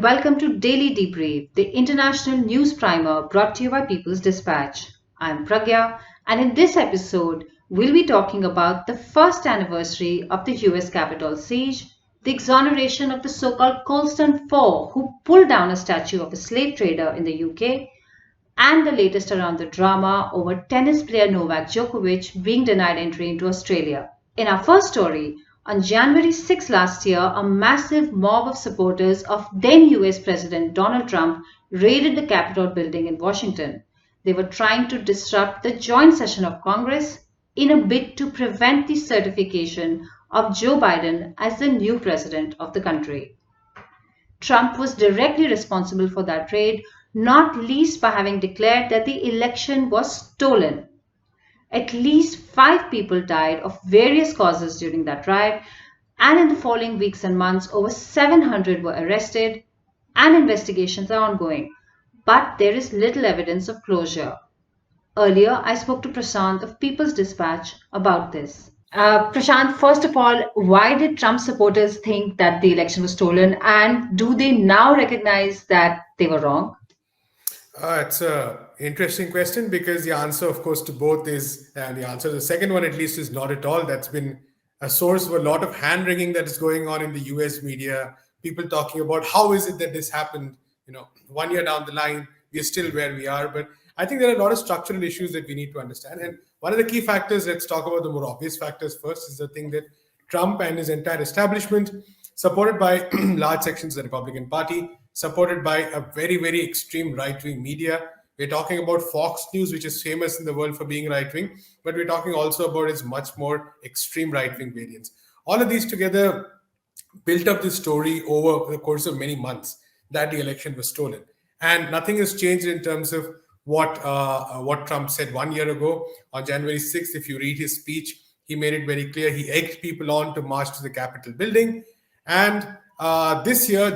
and welcome to Daily Debrief, the international news primer brought to you by People's Dispatch. I'm Pragya, and in this episode, we'll be talking about the first anniversary of the US Capitol siege, the exoneration of the so called Colston Four, who pulled down a statue of a slave trader in the UK, and the latest around the drama over tennis player Novak Djokovic being denied entry into Australia. In our first story, on January 6 last year, a massive mob of supporters of then US President Donald Trump raided the Capitol building in Washington. They were trying to disrupt the joint session of Congress in a bid to prevent the certification of Joe Biden as the new president of the country. Trump was directly responsible for that raid, not least by having declared that the election was stolen. At least 5 people died of various causes during that riot, and in the following weeks and months, over 700 were arrested, and investigations are ongoing. But there is little evidence of closure. Earlier, I spoke to Prashanth of People's Dispatch about this. Prashanth, first of all, why did Trump supporters think that the election was stolen, and do they now recognize that they were wrong? It's an interesting question because the answer, of course, to both is, and the answer to the second one at least is not at all. That's been a source of a lot of hand wringing that is going on in the US media. People talking about how is it that this happened? 1 year down the line, we're still where we are. But I think there are a lot of structural issues that we need to understand. And one of the key factors, let's talk about the more obvious factors first, is the thing that Trump and his entire establishment, supported by large sections of the Republican Party, supported by a very, very extreme right-wing media. We're talking about Fox News, which is famous in the world for being right-wing, but we're talking also about its much more extreme right-wing variants. All of these together built up this story over the course of many months that the election was stolen. And nothing has changed in terms of what Trump said 1 year ago. On January 6th, if you read his speech, he made it very clear. He egged people on to march to the Capitol building. And this year,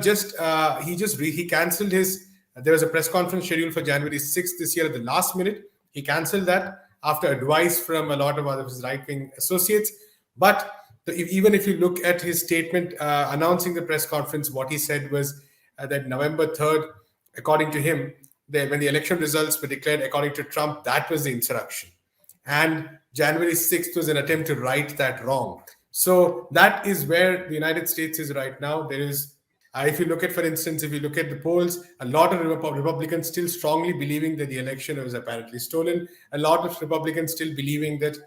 he cancelled his. There was a press conference scheduled for January 6th this year at the last minute. He cancelled that after advice from a lot of other his right-wing associates. But even if you look at his statement announcing the press conference, what he said was that November 3rd, according to him, when the election results were declared, according to Trump, that was the insurrection. And January 6th was an attempt to right that wrong. So that is where the United States is right now. There is, if you look at, for instance, if you look at the polls, a lot of Republicans still strongly believing that the election was apparently stolen. A lot of Republicans still believing that,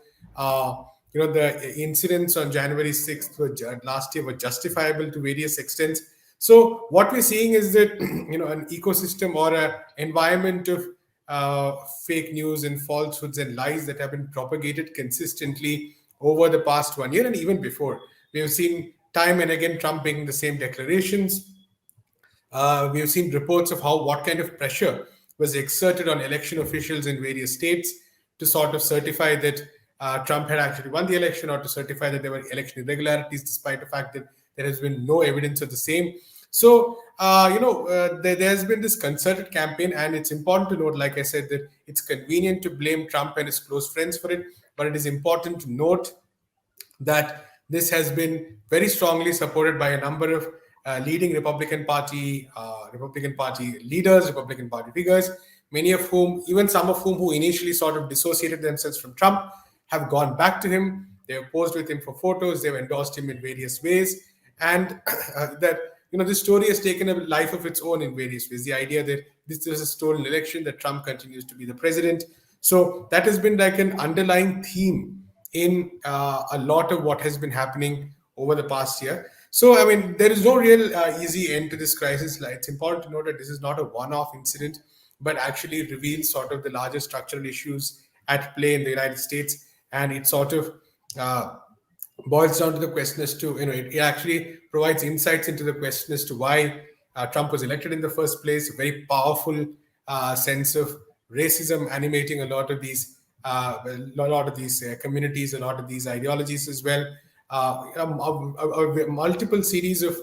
the incidents on January 6th last year were justifiable to various extents. So what we're seeing is that, an ecosystem or an environment of fake news and falsehoods and lies that have been propagated consistently over the past 1 year and even before. We have seen time and again Trump making the same declarations. We have seen reports of what kind of pressure was exerted on election officials in various states to sort of certify that Trump had actually won the election, or to certify that there were election irregularities, despite the fact that there has been no evidence of the same. So, there has been this concerted campaign, and it's important to note, like I said, that it's convenient to blame Trump and his close friends for it, but it is important to note that this has been very strongly supported by a number of leading Republican Party leaders, Republican Party figures, many of whom, even some of whom who initially sort of dissociated themselves from Trump, have gone back to him. They have posed with him for photos. They've endorsed him in various ways. And this story has taken a life of its own in various ways. The idea that this is a stolen election, that Trump continues to be the president. So that has been like an underlying theme in a lot of what has been happening over the past year. So, there is no real easy end to this crisis. It's important to note that this is not a one-off incident, but actually reveals sort of the larger structural issues at play in the United States. And it sort of boils down to the question as to, it actually provides insights into the question as to why Trump was elected in the first place. A very powerful sense of racism animating a lot of these communities, a lot of these ideologies as well. Multiple series of,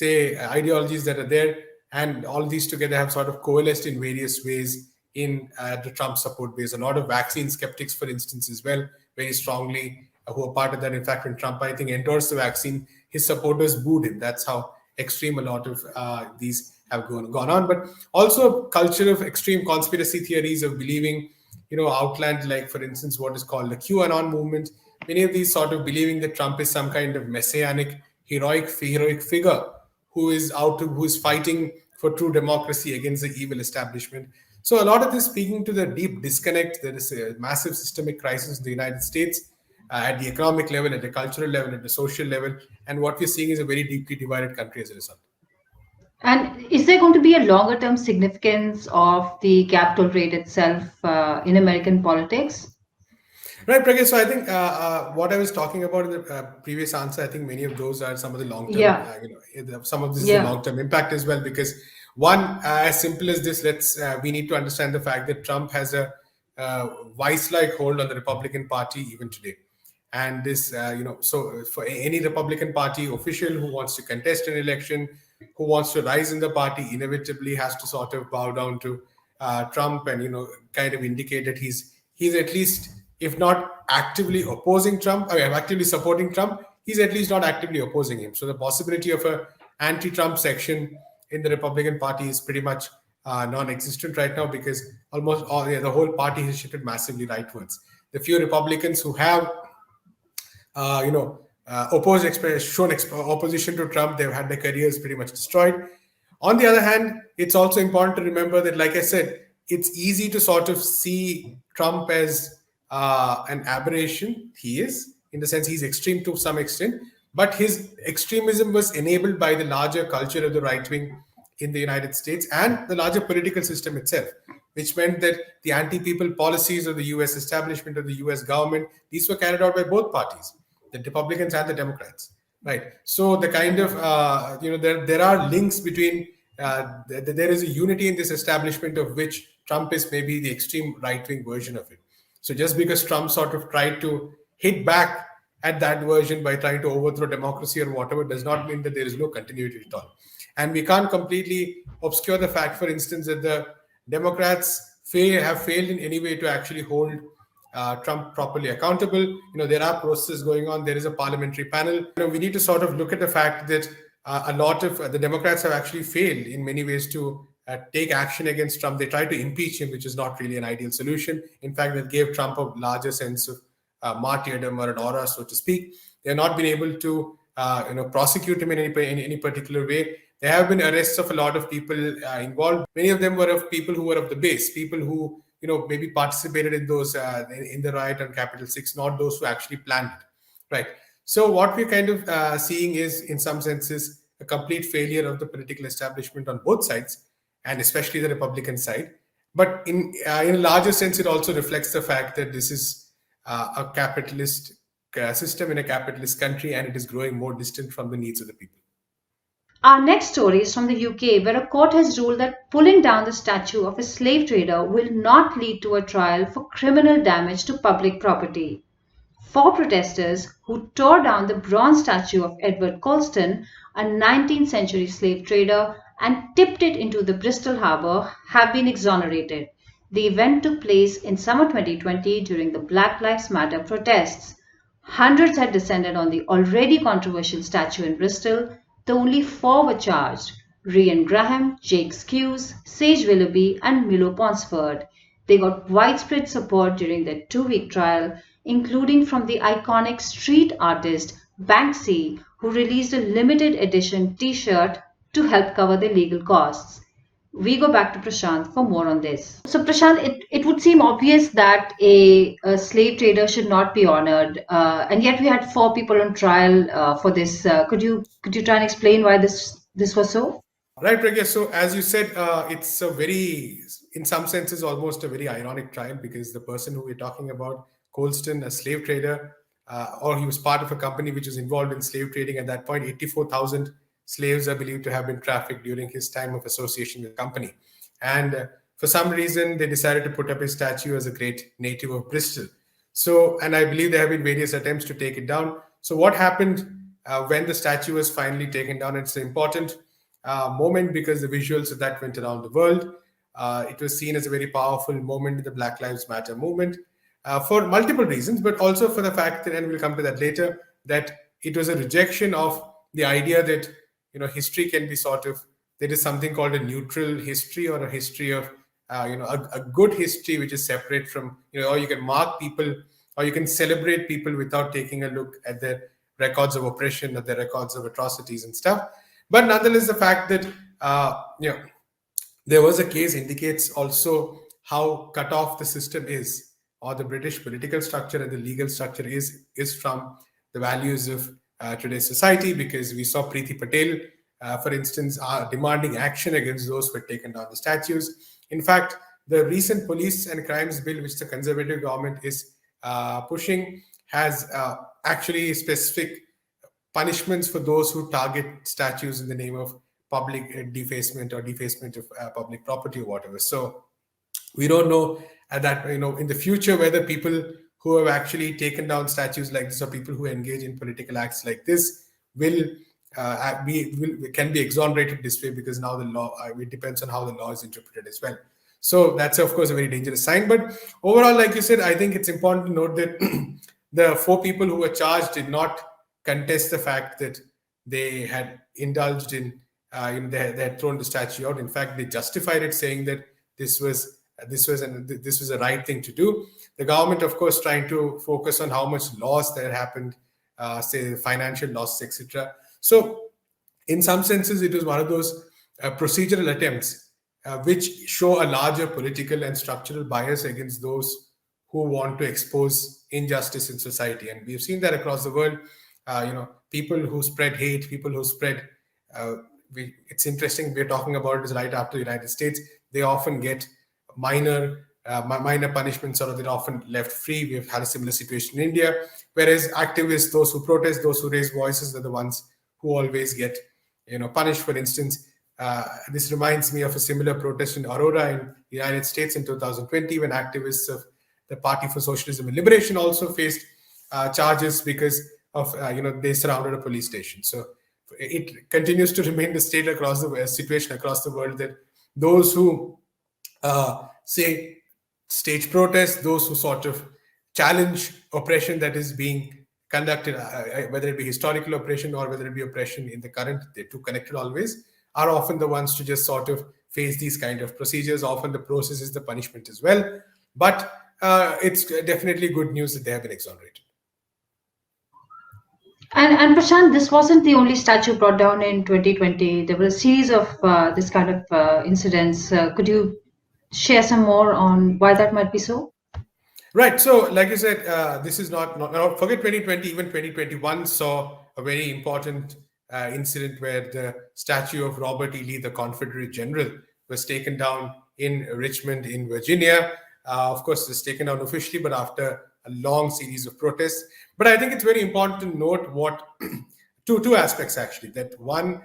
ideologies that are there, and all these together have sort of coalesced in various ways in the Trump support base. A lot of vaccine skeptics, for instance, as well, very strongly, who are part of that. In fact, when Trump, I think, endorsed the vaccine, his supporters booed him. That's how extreme a lot of these have gone on, but also a culture of extreme conspiracy theories of believing, outlined, like for instance what is called the QAnon movement. Many of these sort of believing that Trump is some kind of messianic, heroic figure who is fighting for true democracy against the evil establishment. So a lot of this speaking to the deep disconnect. There is a massive systemic crisis in the United States, at the economic level, at the cultural level, at the social level, and what we're seeing is a very deeply divided country as a result. And is there going to be a longer term significance of the capital raid itself in American politics? Right, Pragya. So I think what I was talking about in the previous answer, I think many of those are some of the long term, Yeah, some of this is the yeah. long term impact as well. Because one, as simple as this, we need to understand the fact that Trump has a vice like hold on the Republican Party even today. And this, so for any Republican Party official who wants to contest an election, who wants to rise in the party, inevitably has to sort of bow down to Trump, and kind of indicate that he's at least, if not actively opposing Trump, I mean, actively supporting Trump, he's at least not actively opposing him. So the possibility of a anti-Trump section in the Republican Party is pretty much non-existent right now, because almost the whole party has shifted massively rightwards. The few Republicans who have shown opposition to Trump, they've had their careers pretty much destroyed. On the other hand, it's also important to remember that, like I said, it's easy to sort of see Trump as an aberration. He is, in the sense, he's extreme to some extent, but his extremism was enabled by the larger culture of the right wing in the United States and the larger political system itself, which meant that the anti-people policies of the US establishment, of the US government, these were carried out by both parties, the Republicans and the Democrats, right? So the kind of there are links between there is a unity in this establishment of which Trump is maybe the extreme right-wing version of it. So just because Trump sort of tried to hit back at that version by trying to overthrow democracy or whatever does not mean that there is no continuity at all. And we can't completely obscure the fact, for instance, that the Democrats have failed in any way to actually hold Trump properly accountable. There are processes going on. There is a parliamentary panel. We need to sort of look at the fact that a lot of the Democrats have actually failed in many ways to take action against Trump. They tried to impeach him, which is not really an ideal solution. In fact, that gave Trump a larger sense of martyrdom or an aura, so to speak. They've not been able to prosecute him in any particular way. There have been arrests of a lot of people involved. Many of them were of people who were of the base, people who maybe participated in those in the riot on Capitol 6, not those who actually planned it, right? So what we're kind of seeing is, in some senses, a complete failure of the political establishment on both sides, and especially the Republican side. But in a larger sense, it also reflects the fact that this is a capitalist system in a capitalist country, and it is growing more distant from the needs of the people. Our next story is from the UK, where a court has ruled that pulling down the statue of a slave trader will not lead to a trial for criminal damage to public property. Four protesters who tore down the bronze statue of Edward Colston, a 19th century slave trader, and tipped it into the Bristol harbour have been exonerated. The event took place in summer 2020 during the Black Lives Matter protests. Hundreds had descended on the already controversial statue in Bristol. The only four were charged: Rhian Graham, Jake Skews, Sage Willoughby, and Milo Ponsford. They got widespread support during their 2-week trial, including from the iconic street artist Banksy, who released a limited edition t-shirt to help cover the legal costs. We go back to Prashanth for more on this. So Prashanth, it would seem obvious that a slave trader should not be honored, and yet we had 4 people on trial for this. Could you try and explain why this was so? Right, Pragya. So as you said, it's a very, in some senses, almost a very ironic trial, because the person who we're talking about, Colston, a slave trader, or he was part of a company which was involved in slave trading at that point. 84,000 slaves are believed to have been trafficked during his time of association with the company. And for some reason, they decided to put up his statue as a great native of Bristol. So, and I believe there have been various attempts to take it down. So what happened when the statue was finally taken down? It's an important moment, because the visuals of that went around the world. It was seen as a very powerful moment in the Black Lives Matter movement for multiple reasons, but also for the fact that, and we'll come to that later, that it was a rejection of the idea that history can be sort of there is something called a neutral history, or a history of a good history which is separate from, or you can mark people, or you can celebrate people without taking a look at their records of oppression, or their records of atrocities and stuff. But nonetheless, the fact that there was a case indicates also how cut off the system is, or the British political structure and the legal structure is from the values of today's society. Because we saw Preeti Patel, for instance, demanding action against those who had taken down the statues. In fact, the recent police and crimes bill, which the Conservative government is pushing, has actually specific punishments for those who target statues in the name of public defacement, or defacement of public property, or whatever. So we don't know that in the future whether people who have actually taken down statues like this, or people who engage in political acts like this, can be exonerated this way, because now the law, it depends on how the law is interpreted as well. So that's of course a very dangerous sign. But overall, like you said, I think it's important to note that the 4 people who were charged did not contest the fact that they had indulged in, they had thrown the statue out. In fact, they justified it, saying that this was a right thing to do. The government, of course, trying to focus on how much loss there happened, say financial loss, etc. So, in some senses, it was one of those procedural attempts which show a larger political and structural bias against those who want to expose injustice in society. And we've seen that across the world. People who spread hate, people who spread. It's interesting. We're talking about this right after the United States. They often get minor punishments, or they're often left free. We've had a similar situation in India. Whereas activists, those who protest, those who raise voices, are the ones who always get punished. For instance, this reminds me of a similar protest in Aurora in the United States in 2020, when activists of the Party for Socialism and Liberation also faced charges because of they surrounded a police station. So it continues to remain the situation across the world, that those who say stage protests, those who sort of challenge oppression that is being conducted, whether it be historical oppression or whether it be oppression in the current, they're too connected always, are often the ones to just sort of face these kind of procedures. Often the process is the punishment as well. But it's definitely good news that they have been exonerated. And Prashant, this wasn't the only statue brought down in 2020. There were a series of this kind of incidents. Could you share some more on why that might be so? Right. So, like you said, this is not forget 2020. Even 2021 saw a very important incident where the statue of Robert E. Lee, the Confederate general, was taken down in Richmond, in Virginia. Of course, it was taken down officially, but after a long series of protests. But I think it's very important to note what two aspects actually. That one,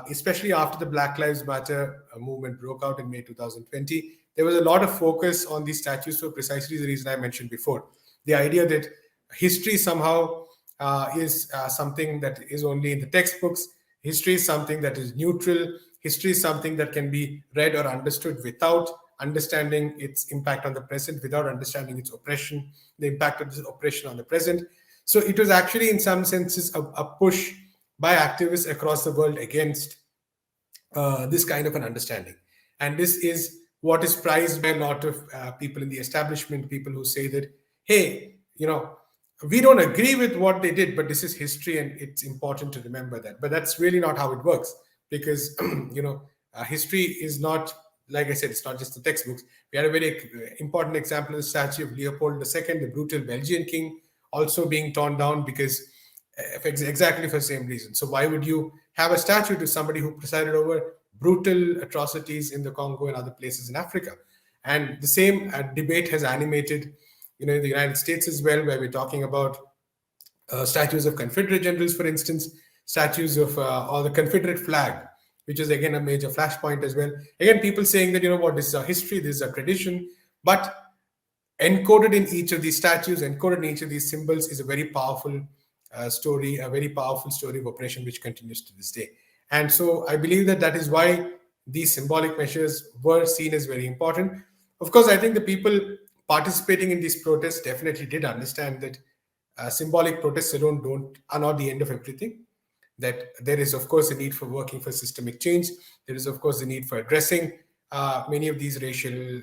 especially after the Black Lives Matter movement broke out in May 2020, there was a lot of focus on these statues for precisely the reason I mentioned before. The idea that history somehow is something that is only in the textbooks. History is something that is neutral. History is something that can be read or understood without understanding its impact on the present, without understanding its oppression, the impact of this oppression on the present. So it was actually, in some senses, a push by activists across the world against this kind of an understanding. And this is what is prized by a lot of people in the establishment, people who say that, hey, we don't agree with what they did, but this is history and it's important to remember that. But that's really not how it works, because, history is not, like I said, it's not just the textbooks. We had a very important example of the statue of Leopold II, the brutal Belgian king, also being torn down because exactly for the same reason. So why would you have a statue to somebody who presided over brutal atrocities in the Congo and other places in Africa? And the same debate has animated, in the United States as well, where we're talking about statues of Confederate generals, for instance, statues of or the Confederate flag, which is again a major flashpoint as well. Again, people saying that, this is our history, this is our tradition, but encoded in each of these statues, encoded in each of these symbols is a very powerful story, a very powerful story of oppression, which continues to this day. And so I believe that is why these symbolic measures were seen as very important. Of course, I think the people participating in these protests definitely did understand that symbolic protests alone are not the end of everything. that there is, of course, a need for working for systemic change. There is, of course, a need for addressing many of these racial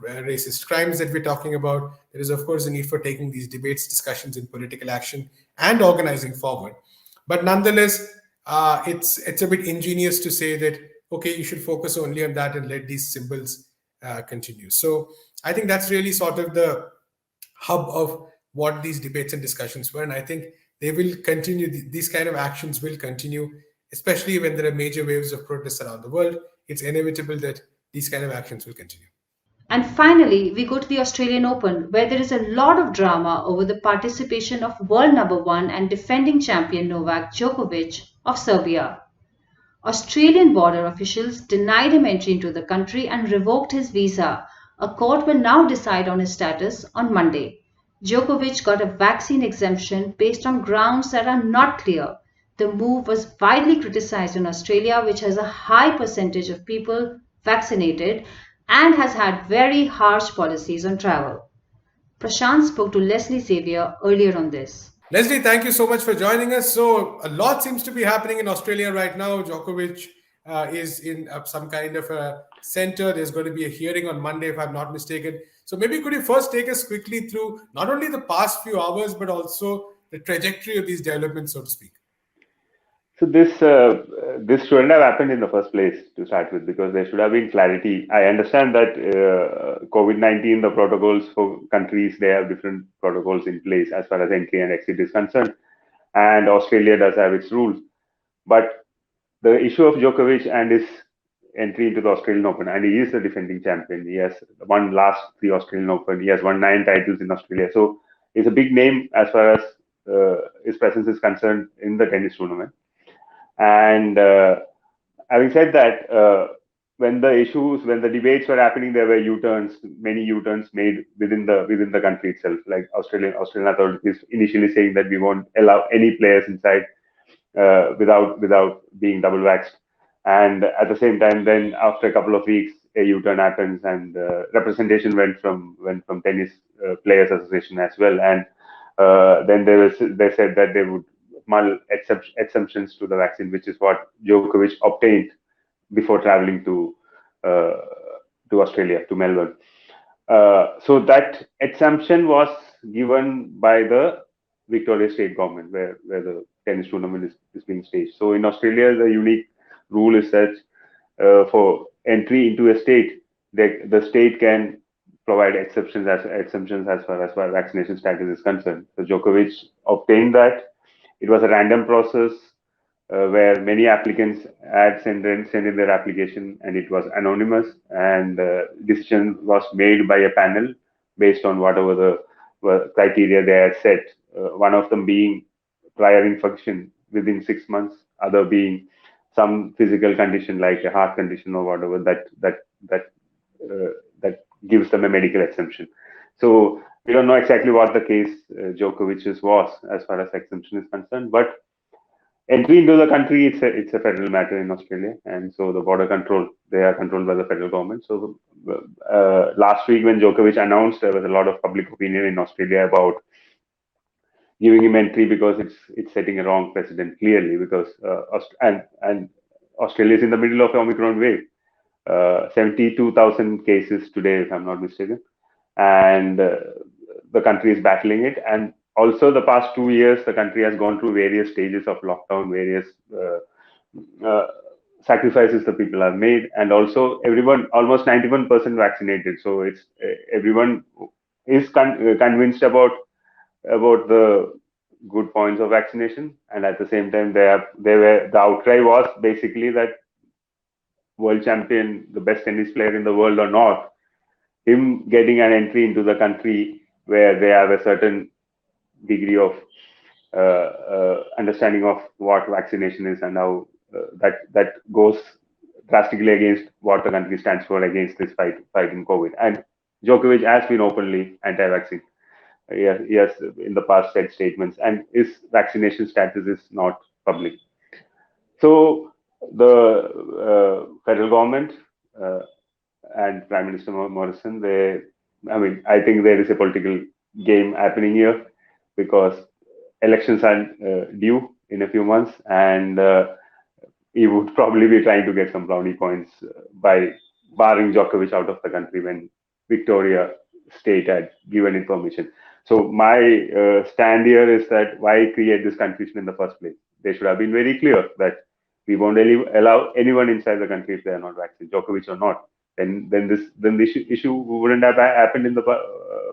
racist crimes that we're talking about. There is, of course, a need for taking these debates, discussions, in political action and organizing forward. But nonetheless, it's a bit ingenious to say that, okay, you should focus only on that and let these symbols continue. So I think that's really sort of the hub of what these debates and discussions were. And I think they will continue, these kind of actions will continue, especially when there are major waves of protests around the world. It's inevitable that these kind of actions will continue. And finally, we go to the Australian Open, where there is a lot of drama over the participation of world number one and defending champion Novak Djokovic of Serbia. Australian border officials denied him entry into the country and revoked his visa. A court will now decide on his status on Monday. Djokovic got a vaccine exemption based on grounds that are not clear. The move was widely criticized in Australia, which has a high percentage of people vaccinated and has had very harsh policies on travel. Prashanth spoke to Leslie Xavier earlier on this. Leslie, thank you so much for joining us. So, a lot seems to be happening in Australia right now. Djokovic is in some kind of a center. There's going to be a hearing on Monday, if I'm not mistaken. So, maybe could you first take us quickly through not only the past few hours, but also the trajectory of these developments, so to speak? So this shouldn't have happened in the first place to start with, because there should have been clarity. I understand that COVID-19, the protocols for countries, they have different protocols in place as far as entry and exit is concerned, and Australia does have its rules. But the issue of Djokovic and his entry into the Australian Open, and he is the defending champion. He has won last 3 Australian Open. He has won 9 titles in Australia. So he's a big name as far as his presence is concerned in the tennis tournament. And having said that, when the debates were happening, there were U-turns, many U-turns made within the country itself. Like Australian authorities initially saying that we won't allow any players inside without being double vaxxed. And at the same time, then after a couple of weeks, a U-turn happens, and representation went from Tennis Players Association as well. And then they said that they would exemptions to the vaccine, which is what Djokovic obtained before traveling to Australia, to Melbourne. So that exemption was given by the Victoria state government, where the tennis tournament is being staged. So in Australia, the unique rule is that for entry into a state, the state can provide exceptions as far as vaccination status is concerned. So Djokovic obtained that. It was a random process where many applicants had sent in their application, and it was anonymous, and decision was made by a panel based on whatever the criteria they had set. One of them being prior infection within 6 months, other being some physical condition like a heart condition or whatever that gives them a medical exemption. So we don't know exactly what the case Djokovic's was as far as exemption is concerned, but entry into the country, it's a federal matter in Australia, and so the border control, they are controlled by the federal government. So last week when Djokovic announced, there was a lot of public opinion in Australia about giving him entry because it's setting a wrong precedent clearly, because and Australia is in the middle of Omicron wave, 72,000 cases today, if I'm not mistaken, and the country is battling it. And also the past 2 years, the country has gone through various stages of lockdown, various sacrifices the people have made, and also everyone, almost 91% vaccinated. So it's everyone is convinced about the good points of vaccination, and at the same time, the outcry was basically that world champion, the best tennis player in the world or not, him getting an entry into the country where they have a certain degree of understanding of what vaccination is, and how that goes drastically against what the country stands for against this fight in COVID. And Djokovic has been openly anti-vaccine. He has in the past said statements, and his vaccination status is not public. So the federal government and Prime Minister Morrison, I think there is a political game happening here, because elections are due in a few months, and he would probably be trying to get some brownie points by barring Djokovic out of the country when Victoria State had given it permission. So my stand here is that why create this confusion in the first place? They should have been very clear that we won't allow anyone inside the country if they are not vaccinated, Djokovic or not. Then this issue wouldn't have happened in the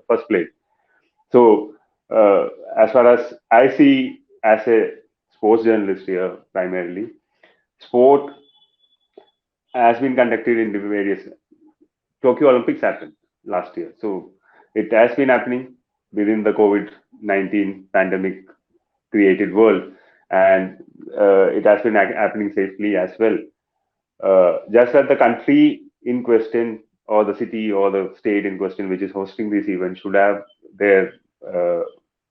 first place. So as far as I see as a sports journalist here primarily, sport has been conducted in various. Tokyo Olympics happened last year, so it has been happening within the COVID-19 pandemic created world, and it has been happening safely as well. Just that the country in question, or the city or the state in question, which is hosting this event, should have their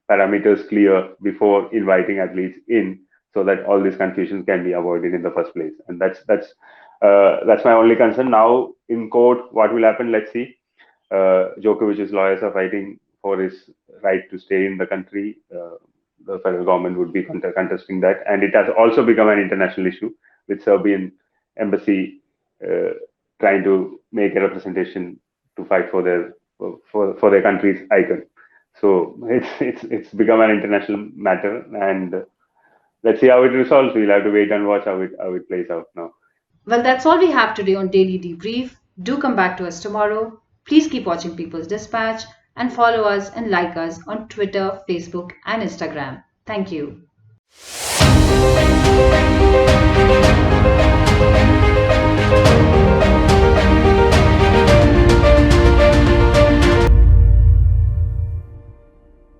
parameters clear before inviting athletes in, so that all these confusions can be avoided in the first place. And that's my only concern. Now in court, what will happen? Let's see. Djokovic's lawyers are fighting for his right to stay in the country. The federal government would be contesting that, and it has also become an international issue, with Serbian embassy trying to make a representation to fight for their country's icon. So it's become an international matter, and let's see how it resolves. We'll have to wait and watch how it plays out now. Well, that's all we have today on Daily Debrief. Do come back to us tomorrow. Please keep watching People's Dispatch and follow us and like us on Twitter, Facebook, and Instagram. Thank you.